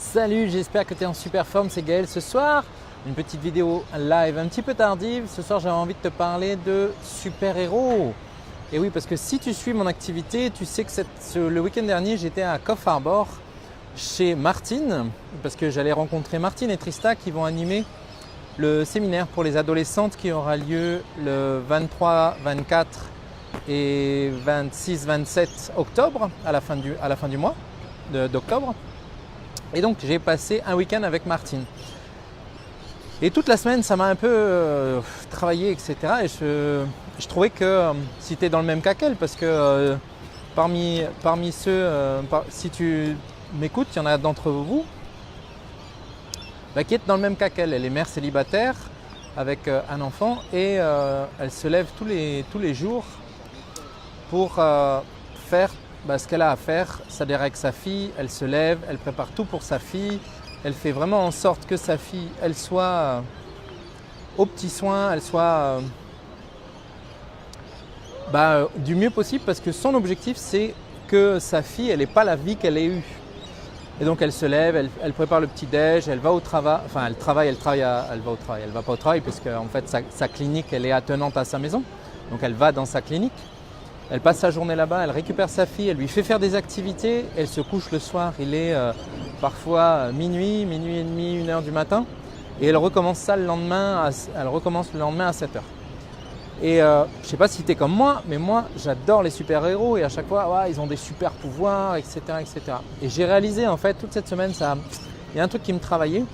Salut, j'espère que tu es en super forme, c'est Gaël. Ce soir, une petite vidéo live un petit peu tardive. Ce soir, j'avais envie de te parler de super-héros. Et oui, parce que si tu suis mon activité, tu sais que le week-end dernier, j'étais à Coff Harbor chez Martine, parce que j'allais rencontrer Martine et Trista qui vont animer le séminaire pour les adolescentes qui aura lieu le 23, 24 et 26, 27 octobre, à la fin du mois d'octobre. Et donc j'ai passé un week-end avec Martine. Et toute la semaine, ça m'a un peu travaillé, etc. Et je trouvais que si tu es dans le même cas qu'elle, parce que parmi ceux, si tu m'écoutes, il y en a d'entre vous qui est dans le même cas qu'elle. Elle est mère célibataire avec un enfant et elle se lève tous les jours pour faire ce qu'elle a à faire, c'est-à-dire avec sa fille. Elle se lève, elle prépare tout pour sa fille. Elle fait vraiment en sorte que sa fille, elle soit aux petits soins, elle soit du mieux possible, parce que son objectif, c'est que sa fille, elle n'ait pas la vie qu'elle ait eue. Et donc elle se lève, elle prépare le petit-déj, elle va au travail, enfin elle va au travail, elle ne va pas au travail parce que en fait sa clinique, elle est attenante à sa maison. Donc elle va dans sa clinique, elle passe sa journée là-bas, elle récupère sa fille, elle lui fait faire des activités, elle se couche le soir, il est parfois minuit et demi, 1h du matin, et elle recommence ça le lendemain à 7h. Et je ne sais pas si tu es comme moi, mais moi j'adore les super-héros et à chaque fois ils ont des super pouvoirs, etc., etc. Et j'ai réalisé en fait toute cette semaine, il y a un truc qui me travaillait,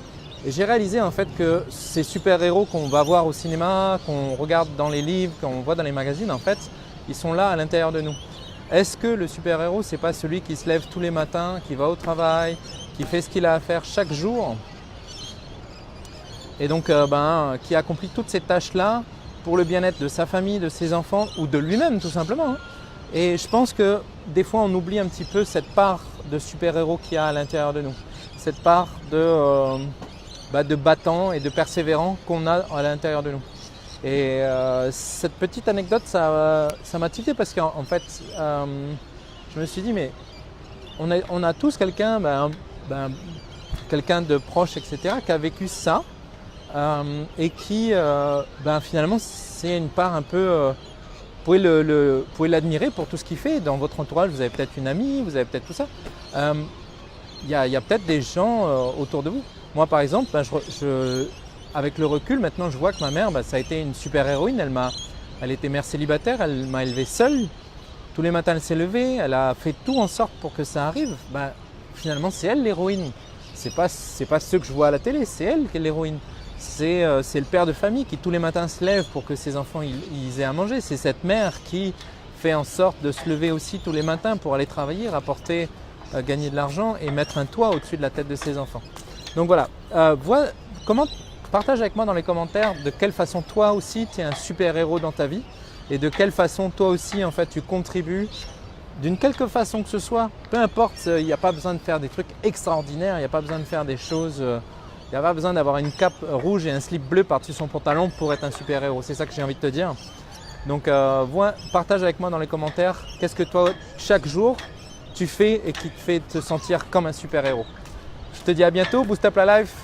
et j'ai réalisé en fait que ces super-héros qu'on va voir au cinéma, qu'on regarde dans les livres, qu'on voit dans les magazines, en fait, ils sont là à l'intérieur de nous. Est-ce que le super-héros, c'est pas celui qui se lève tous les matins, qui va au travail, qui fait ce qu'il a à faire chaque jour, et donc qui accomplit toutes ces tâches-là pour le bien-être de sa famille, de ses enfants ou de lui-même tout simplement, hein. Et je pense que des fois on oublie un petit peu cette part de super-héros qu'il y a à l'intérieur de nous, cette part de battant et de persévérant qu'on a à l'intérieur de nous. Et cette petite anecdote, ça m'a tilté parce qu'en fait, je me suis dit, mais on a tous quelqu'un de proche, etc., qui a vécu ça. Et qui finalement c'est une part un peu vous pouvez l'admirer pour tout ce qu'il fait. Dans votre entourage, vous avez peut-être une amie, vous avez peut-être tout ça. Il y a peut-être des gens autour de vous. Moi par exemple, avec le recul maintenant, je vois que ma mère, ça a été une super héroïne. Elle était mère célibataire, elle m'a élevé seule. Tous les matins elle s'est levée, elle a fait tout en sorte pour que ça arrive. Finalement c'est elle l'héroïne. C'est pas ceux que je vois à la télé, c'est elle qui est l'héroïne. C'est le père de famille qui tous les matins se lève pour que ses enfants ils aient à manger. C'est cette mère qui fait en sorte de se lever aussi tous les matins pour aller travailler, rapporter, gagner de l'argent et mettre un toit au-dessus de la tête de ses enfants. Donc voilà, partage avec moi dans les commentaires de quelle façon toi aussi tu es un super-héros dans ta vie et de quelle façon toi aussi en fait tu contribues d'une quelque façon que ce soit. Peu importe, il n'y a pas besoin de faire des trucs extraordinaires, il n'y a pas besoin de faire des choses… Il n'y a pas besoin d'avoir une cape rouge et un slip bleu par-dessus son pantalon pour être un super-héros. C'est ça que j'ai envie de te dire. Donc partage avec moi dans les commentaires qu'est-ce que toi, chaque jour, tu fais et qui te fait te sentir comme un super-héros. Je te dis à bientôt, boost up la life.